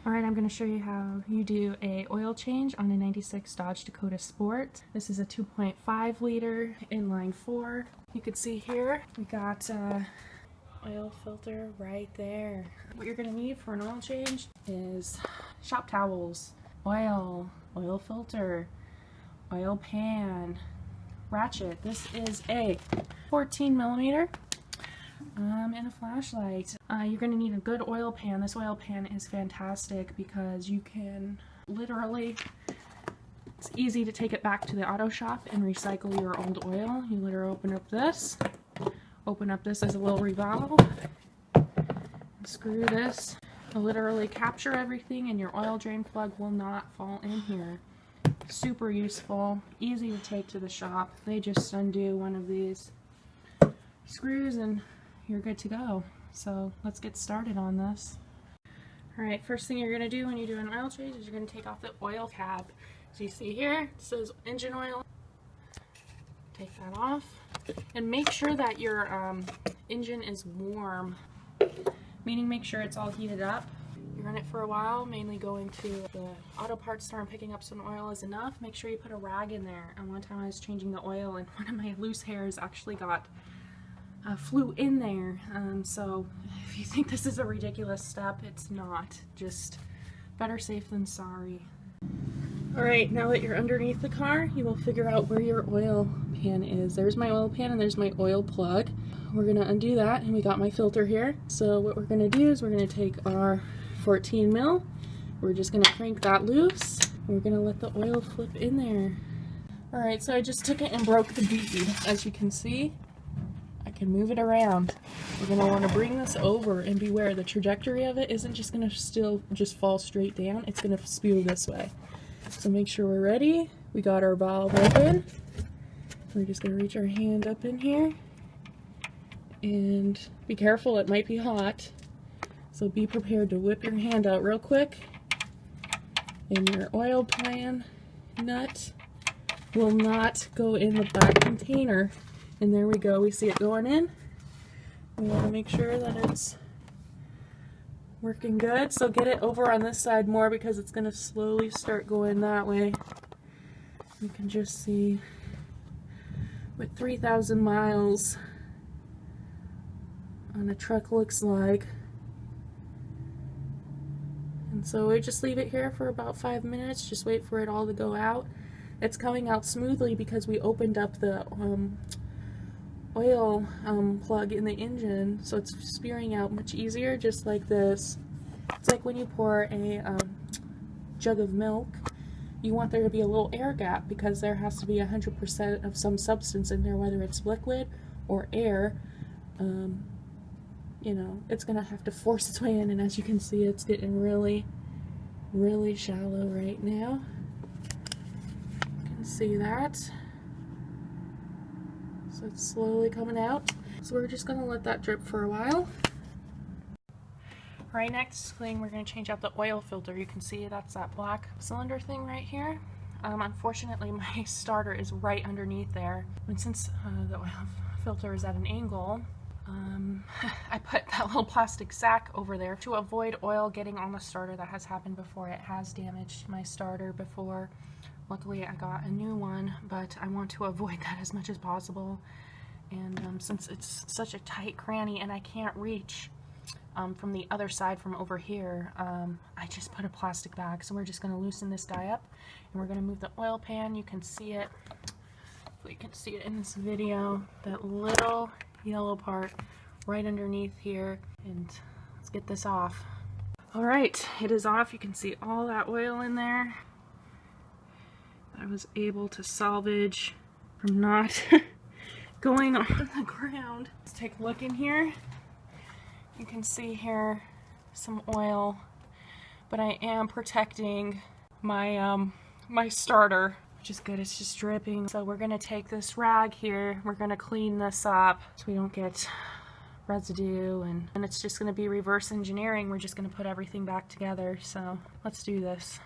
Alright, I'm going to show you how you do a oil change on a 96 Dodge Dakota Sport. This is a 2.5 liter inline 4. You can see here we got oil filter right there. What you're going to need for an oil change is shop towels, oil filter, oil pan, ratchet. This is a 14 millimeter. And a flashlight. You're going to need a good oil pan. This oil pan is fantastic because you can literally, it's easy to take it back to the auto shop and recycle your old oil. You literally open up this as a little revolve, screw this, it'll literally capture everything and your oil drain plug will not fall in here. Super useful, easy to take to the shop. They just undo one of these screws and you're good to go. So let's get started on this. Alright, first thing you're going to do when you do an oil change is you're going to take off the oil cap. As you see here, it says engine oil. Take that off and make sure that your engine is warm, meaning make sure it's all heated up. You run it for a while, mainly going to the auto parts store and picking up some oil is enough. Make sure you put a rag in there. And one time I was changing the oil and one of my loose hairs actually flew in there. So if you think this is a ridiculous step, it's not. Just better safe than sorry. Alright, now that you're underneath the car, you will figure out where your oil pan is. There's my oil pan and there's my oil plug. We're going to undo that and we got my filter here. So what we're going to do is we're going to take our 14 mil, we're just going to crank that loose, and we're going to let the oil flip in there. Alright, so I just took it and broke the bead. As you can see, I can move it around. We're going to want to bring this over and beware the trajectory of it isn't just going to still just fall straight down, it's going to spew this way. So make sure we're ready. We got our valve open. We're just going to reach our hand up in here and be careful, it might be hot. So be prepared to whip your hand out real quick and your oil pan nut will not go in the back container. And there we go, we see it going in. We want to make sure that it's working good. So get it over on this side more because it's going to slowly start going that way. You can just see what 3,000 miles on a truck looks like. And so we just leave it here for about 5 minutes, just wait for it all to go out. It's coming out smoothly because we opened up the oil plug in the engine, so it's spewing out much easier, just like this. It's like when you pour a jug of milk, you want there to be a little air gap because there has to be 100% of some substance in there, whether it's liquid or air. You know, it's gonna have to force its way in, and as you can see, it's getting really shallow right now. You can see that. So it's slowly coming out. So we're just gonna let that drip for a while. Right, next thing we're gonna change out the oil filter. You can see that's that black cylinder thing right here. Unfortunately, my starter is right underneath there. And since the oil filter is at an angle, I put that little plastic sack over there to avoid oil getting on the starter. That has happened before. It has damaged my starter before. Luckily I got a new one, but I want to avoid that as much as possible. And since it's such a tight cranny and I can't reach from the other side from over here, I just put a plastic bag. So we're just going to loosen this guy up and we're going to move the oil pan. You can see it. You can see it in this video, that little yellow part right underneath here, and let's get this off. Alright, it is off. You can see all that oil in there. I was able to salvage from not going on the ground. Let's take a look in here. You can see here some oil, but I am protecting my my starter, which is good. It's just dripping. So we're gonna take this rag here, we're gonna clean this up so we don't get residue, and it's just gonna be reverse engineering. We're just gonna put everything back together. So let's do this.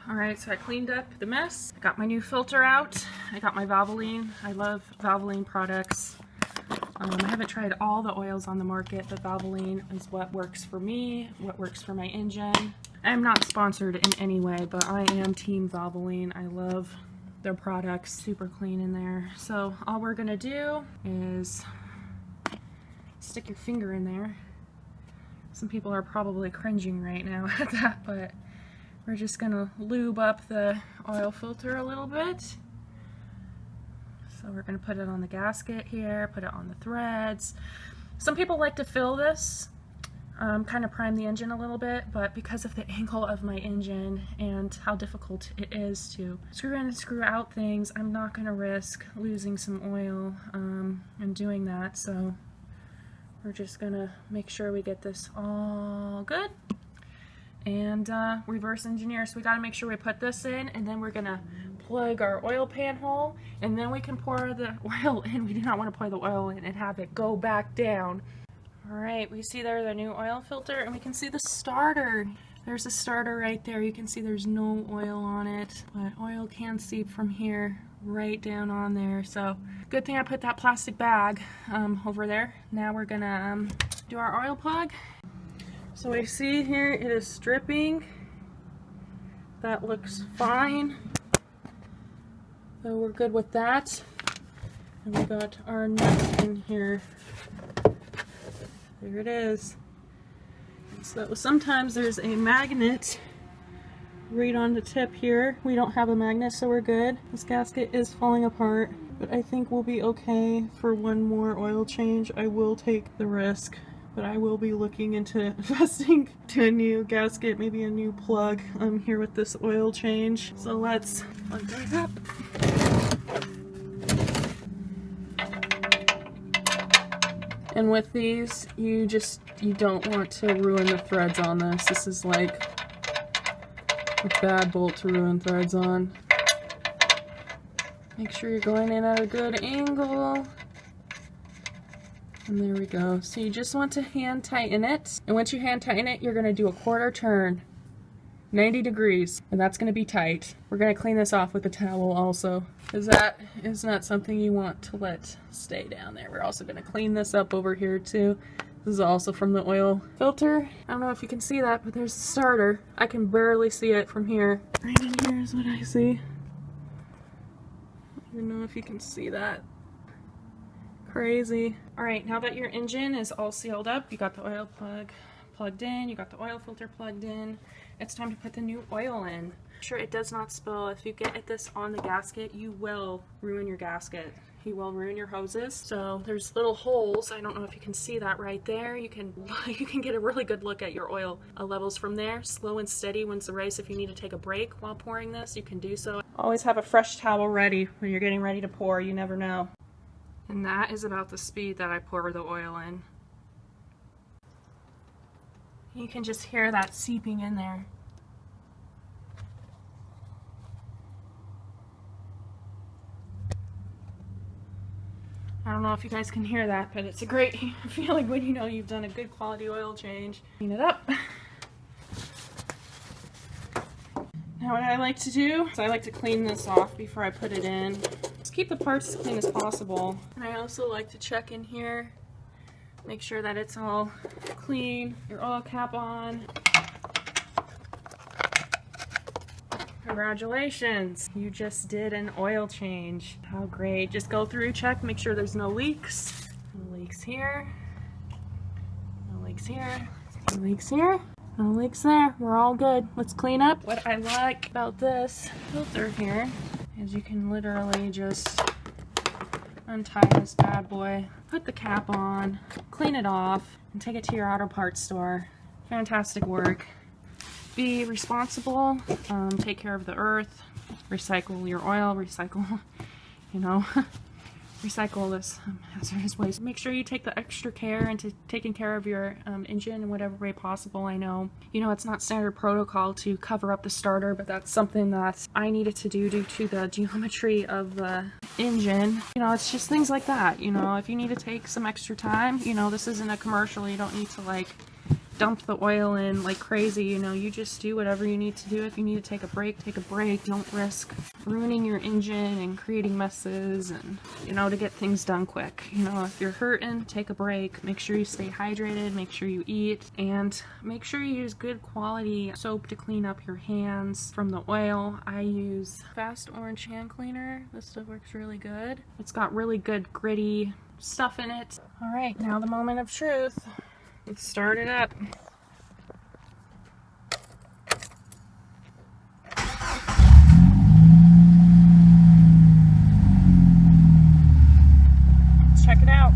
Alright, so I cleaned up the mess. I got my new filter out. I got my Valvoline. I love Valvoline products. I haven't tried all the oils on the market, but Valvoline is what works for me, what works for my engine. I'm not sponsored in any way, but I am Team Valvoline. I love their products, super clean in there. So all we're gonna do is stick your finger in there. Some people are probably cringing right now at that, but we're just gonna lube up the oil filter a little bit. So we're gonna put it on the gasket here, put it on the threads. Some people like to fill this, kind of prime the engine a little bit, but because of the angle of my engine and how difficult it is to screw in and screw out things, I'm not gonna risk losing some oil and doing that. So we're just gonna make sure we get this all good and reverse engineer. So we gotta make sure we put this in, and then we're gonna plug our oil pan hole, and then we can pour the oil in. We do not want to pour the oil in and have it go back down. All right, we see there the new oil filter, and we can see the starter. There's a starter right there. You can see there's no oil on it, but oil can seep from here right down on there. So good thing I put that plastic bag over there. Now we're gonna do our oil plug. So we see here it is dripping. That looks fine. So we're good with that. And we got our nut in here. There it is. So sometimes there's a magnet right on the tip here. We don't have a magnet, so we're good. This gasket is falling apart, but I think we'll be okay for one more oil change. I will take the risk, but I will be looking into investing to a new gasket, maybe a new plug here with this oil change. So let's plug that up. And with these, you don't want to ruin the threads on this. This is like a bad bolt to ruin threads on. Make sure you're going in at a good angle. And there we go. So you just want to hand tighten it. And once you hand tighten it, you're gonna do a quarter turn, 90 degrees, and that's gonna be tight. We're gonna clean this off with a towel also, because that is not something you want to let stay down there. We're also gonna clean this up over here too. This is also from the oil filter. I don't know if you can see that, but there's the starter. I can barely see it from here. Right in here is what I see. I don't even know if you can see that. Crazy. All right, now that your engine is all sealed up, you got the oil plug plugged in, you got the oil filter plugged in, it's time to put the new oil in. Make sure it does not spill. If you get this on the gasket, you will ruin your gasket. You will ruin your hoses. So there's little holes. I don't know if you can see that right there. You can get a really good look at your oil levels from there. Slow and steady wins the race. If you need to take a break while pouring this, you can do so. Always have a fresh towel ready when you're getting ready to pour. You never know. And that is about the speed that I pour the oil in. You can just hear that seeping in there. I don't know if you guys can hear that, but it's a great feeling when you know you've done a good quality oil change. Clean it up. Now what I like to do is I like to clean this off before I put it in. Just keep the parts as clean as possible. And I also like to check in here, make sure that it's all clean, your oil cap on. Congratulations, you just did an oil change. How great. Just go through, check, make sure there's no leaks. No leaks here. No leaks here. No leaks here. No leaks there. We're all good. Let's clean up. What I like about this filter here is you can literally just untie this bad boy, put the cap on, clean it off, and take it to your auto parts store. Fantastic work. Be responsible, take care of the earth, recycle your oil, recycle, you know, recycle this hazardous waste. Make sure you take the extra care into taking care of your engine in whatever way possible. I know, you know, it's not standard protocol to cover up the starter, but that's something that I needed to do due to the geometry of the engine. You know, it's just things like that. You know, if you need to take some extra time, you know, this isn't a commercial. You don't need to like dump the oil in like crazy, you know, you just do whatever you need to do. If you need to take a break, take a break. Don't risk ruining your engine and creating messes and, you know, to get things done quick. You know, if you're hurting, take a break. Make sure you stay hydrated, make sure you eat, and make sure you use good quality soap to clean up your hands from the oil. I use Fast Orange hand cleaner. This stuff works really good. It's got really good gritty stuff in it. All right, now the moment of truth. Let's start it up. Let's check it out.